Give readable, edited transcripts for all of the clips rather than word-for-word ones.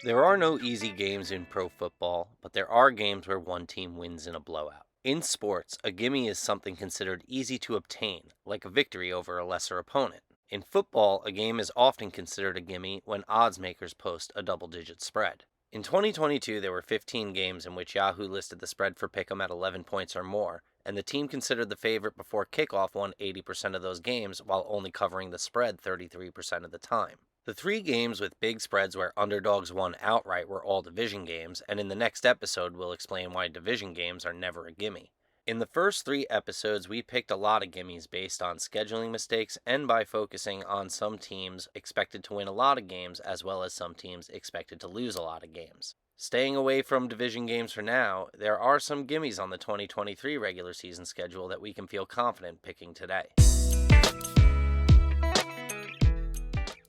There are no easy games in pro football, but there are games where one team wins in a blowout. In sports, a gimme is something considered easy to obtain, like a victory over a lesser opponent. In football, a game is often considered a gimme when odds makers post a double-digit spread. In 2022, there were 15 games in which Yahoo listed the spread for pick'em at 11 points or more, and the team considered the favorite before kickoff won 80% of those games while only covering the spread 33% of the time. The three games with big spreads where underdogs won outright were all division games, and in the next episode we'll explain why division games are never a gimme. In the first three episodes, we picked a lot of gimmies based on scheduling mistakes and by focusing on some teams expected to win a lot of games as well as some teams expected to lose a lot of games. Staying away from division games for now, there are some gimmies on the 2023 regular season schedule that we can feel confident picking today.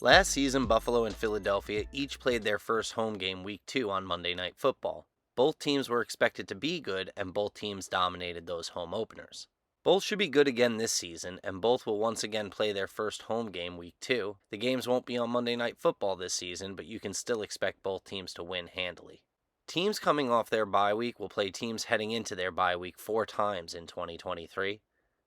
Last season, Buffalo and Philadelphia each played their first home game week 2 on Monday Night Football. Both teams were expected to be good, and both teams dominated those home openers. Both should be good again this season, and both will once again play their first home game week 2. The games won't be on Monday Night Football this season, but you can still expect both teams to win handily. Teams coming off their bye week will play teams heading into their bye week 4 times in 2023.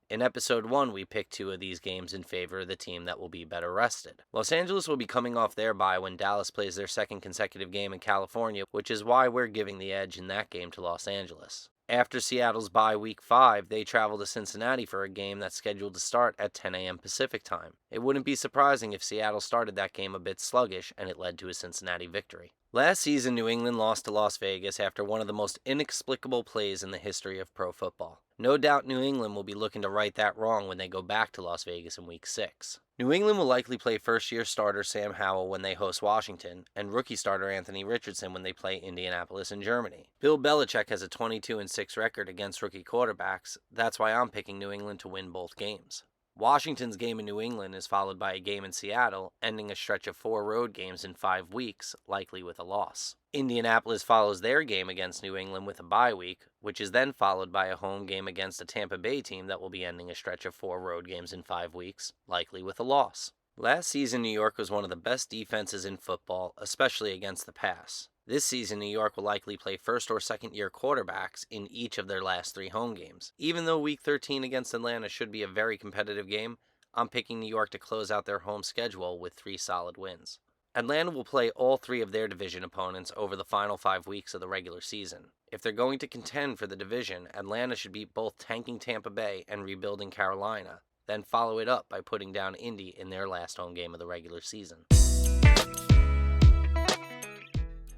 In episode 1, we picked 2 of these games in favor of the team that will be better rested. Los Angeles will be coming off their bye when Dallas plays their second consecutive game in California, which is why we're giving the edge in that game to Los Angeles. After Seattle's bye week 5, they travel to Cincinnati for a game that's scheduled to start at 10 a.m. Pacific time. It wouldn't be surprising if Seattle started that game a bit sluggish and it led to a Cincinnati victory. Last season, New England lost to Las Vegas after one of the most inexplicable plays in the history of pro football. No doubt New England will be looking to right that wrong when they go back to Las Vegas in Week 6. New England will likely play first-year starter Sam Howell when they host Washington, and rookie starter Anthony Richardson when they play Indianapolis in Germany. Bill Belichick has a 22-6 record against rookie quarterbacks. That's why I'm picking New England to win both games. Washington's game in New England is followed by a game in Seattle, ending a stretch of 4 road games in 5 weeks, likely with a loss. Indianapolis follows their game against New England with a bye week, which is then followed by a home game against a Tampa Bay team that will be ending a stretch of 4 road games in 5 weeks, likely with a loss. Last season, New York was one of the best defenses in football, especially against the pass. This season, New York will likely play first or second year quarterbacks in each of their last 3 home games. Even though Week 13 against Atlanta should be a very competitive game, I'm picking New York to close out their home schedule with 3 solid wins. Atlanta will play all 3 of their division opponents over the final 5 weeks of the regular season. If they're going to contend for the division, Atlanta should beat both tanking Tampa Bay and rebuilding Carolina, then follow it up by putting down Indy in their last home game of the regular season.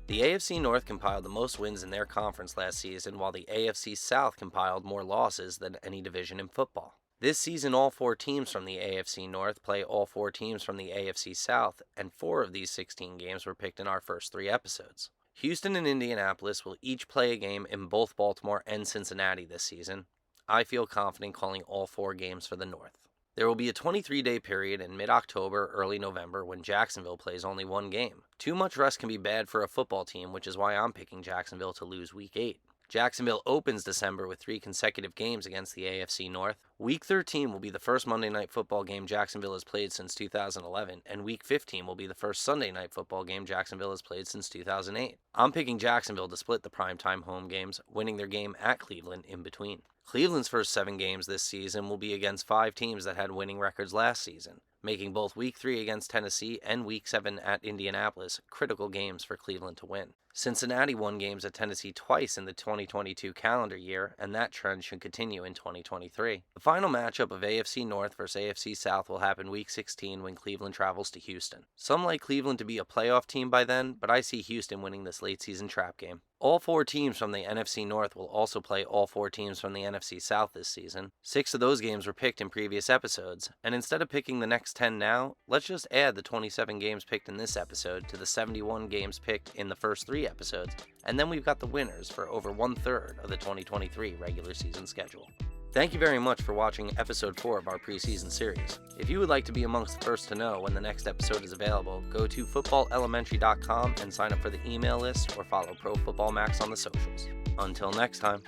The AFC North compiled the most wins in their conference last season, while the AFC South compiled more losses than any division in football. This season, all 4 teams from the AFC North play all 4 teams from the AFC South, and 4 of these 16 games were picked in our first 3 episodes. Houston and Indianapolis will each play a game in both Baltimore and Cincinnati this season. I feel confident calling all 4 games for the North. There will be a 23-day period in mid-October, early November when Jacksonville plays only 1 game. Too much rest can be bad for a football team, which is why I'm picking Jacksonville to lose Week 8. Jacksonville opens December with 3 consecutive games against the AFC North. Week 13 will be the first Monday Night Football game Jacksonville has played since 2011, and Week 15 will be the first Sunday Night Football game Jacksonville has played since 2008. I'm picking Jacksonville to split the primetime home games, winning their game at Cleveland in between. Cleveland's first 7 games this season will be against 5 teams that had winning records last season, making both Week 3 against Tennessee and Week 7 at Indianapolis critical games for Cleveland to win. Cincinnati won games at Tennessee twice in the 2022 calendar year, and that trend should continue in 2023. The final matchup of AFC North versus AFC South will happen Week 16 when Cleveland travels to Houston. Some like Cleveland to be a playoff team by then, but I see Houston winning this late season trap game. All 4 teams from the NFC North will also play all 4 teams from the NFC South this season. 6 of those games were picked in previous episodes, and instead of picking the next 10 now, let's just add the 27 games picked in this episode to the 71 games picked in the first 3 episodes, and then we've got the winners for over 1/3 of the 2023 regular season schedule. Thank you very much for watching episode 4 of our preseason series. If you would like to be amongst the first to know when the next episode is available, go to footballelementary.com and sign up for the email list or follow Pro Football Max on the socials. Until next time.